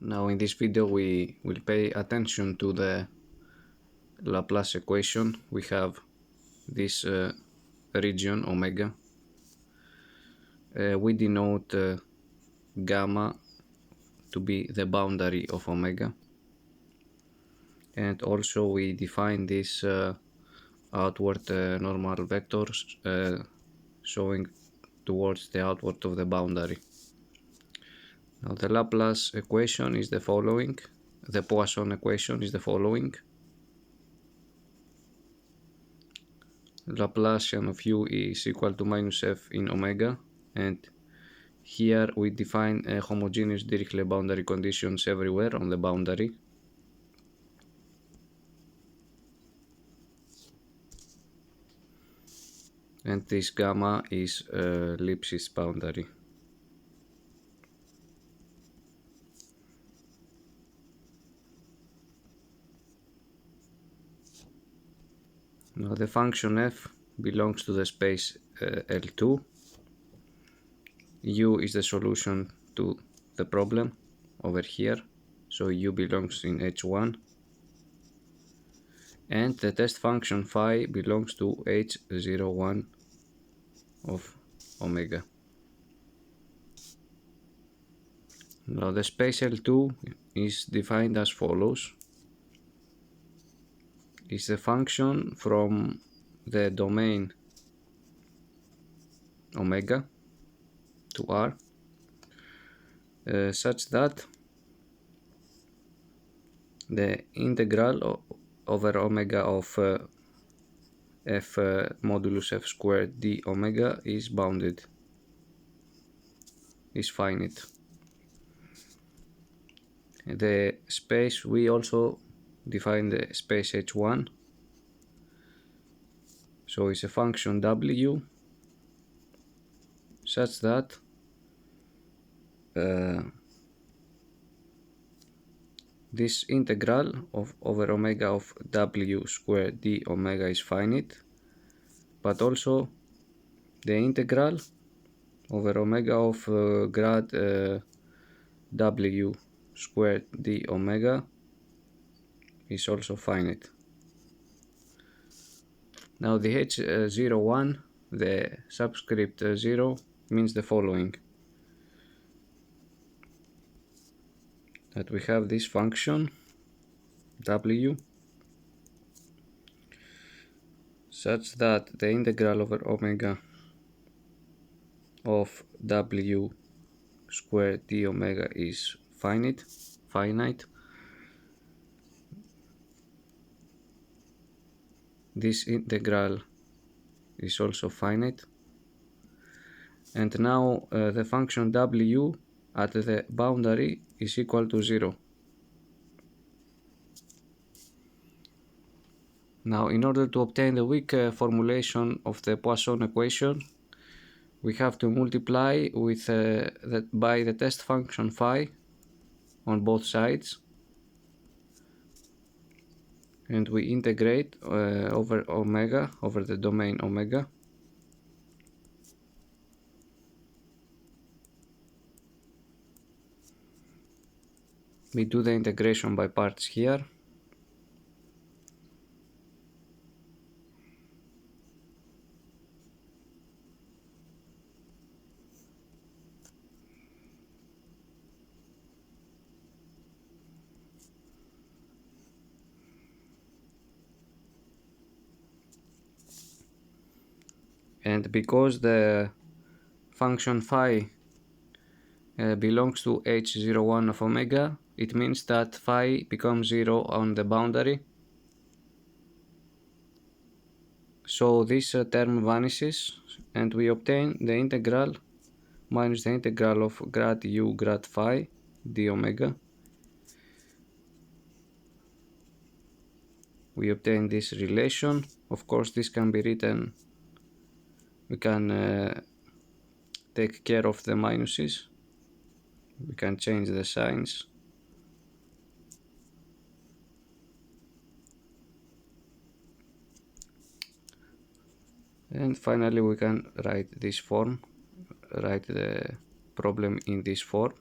Now in this video we will pay attention to the Laplace equation. We have this region omega. We denote gamma to be the boundary of omega, and also we define this outward normal vectors showing towards the outward of the boundary. Now the Laplace equation is the following. The Poisson equation is the following. Laplacian of u is equal to minus f in omega, and here we define homogeneous Dirichlet boundary conditions everywhere on the boundary. And this gamma is Lipschitz boundary. Now the function f belongs to the space L2. U is the solution to the problem over here, so U belongs in H1. And the test function phi belongs to H01 of omega. Now the space L2 is defined as follows. Is a function from the domain omega to R such that the integral over omega of f modulus f squared d omega is bounded, is finite. The space, we also define the space H1, so it's a function W such that this integral over omega of W squared d omega is finite, but also the integral over omega of grad W squared d omega is also finite. Now the H01, the subscript 0, means the following. That we have this function W such that the integral over omega of W squared d omega is finite. This integral is also finite, and now the function W at the boundary is equal to 0. Now in order to obtain the weak formulation of the Poisson equation, we have to multiply with by the test function phi on both sides, and we integrate over omega, over the domain omega. We do the integration by parts here. And because the function phi belongs to H01 of omega, it means that phi becomes 0 on the boundary. So this term vanishes, and we obtain the integral minus the integral of grad u grad phi d omega. We obtain this relation. Of course, this can be written, we can take care of the minuses. We can change the signs. And finally we can write this form, write the problem in this form.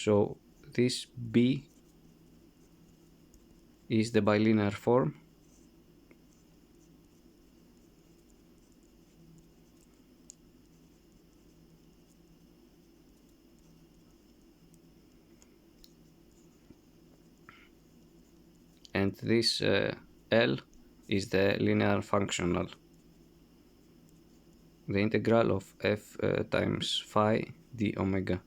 So this B is the bilinear form, and this L is the linear functional, the integral of f times phi d omega.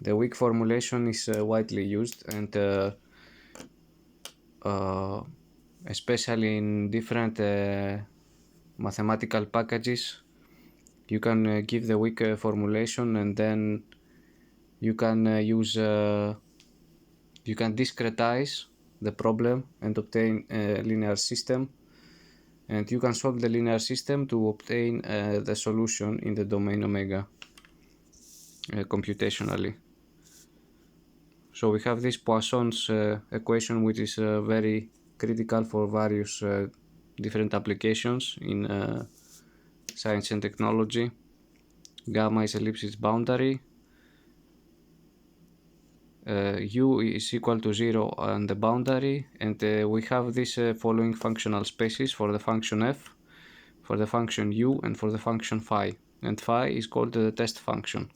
The weak formulation is widely used, and especially in different mathematical packages, you can give the weak formulation, and then you can you can discretize the problem and obtain a linear system, and you can solve the linear system to obtain the solution in the domain omega computationally. So we have this Poisson's equation, which is very critical for various different applications in science and technology. Gamma is ellipsis boundary. U is equal to 0 on the boundary, and we have these following functional spaces for the function f, for the function u, and for the function phi, and phi is called the test function.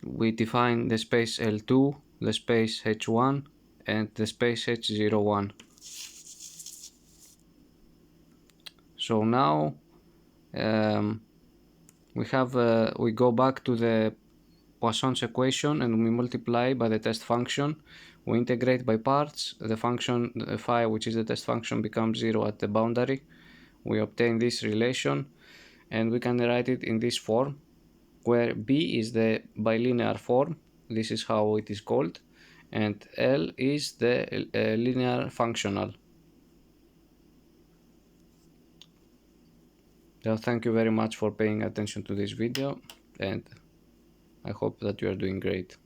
We define the space L2, the space H1, and the space H01. So now we go back to the Poisson's equation and we multiply by the test function. We integrate by parts. The function phi, which is the test function, becomes 0 at the boundary. We obtain this relation, and we can write it in this form, where B is the bilinear form. This is how it is called, and L is the linear functional. So thank you very much for paying attention to this video, and I hope that you are doing great.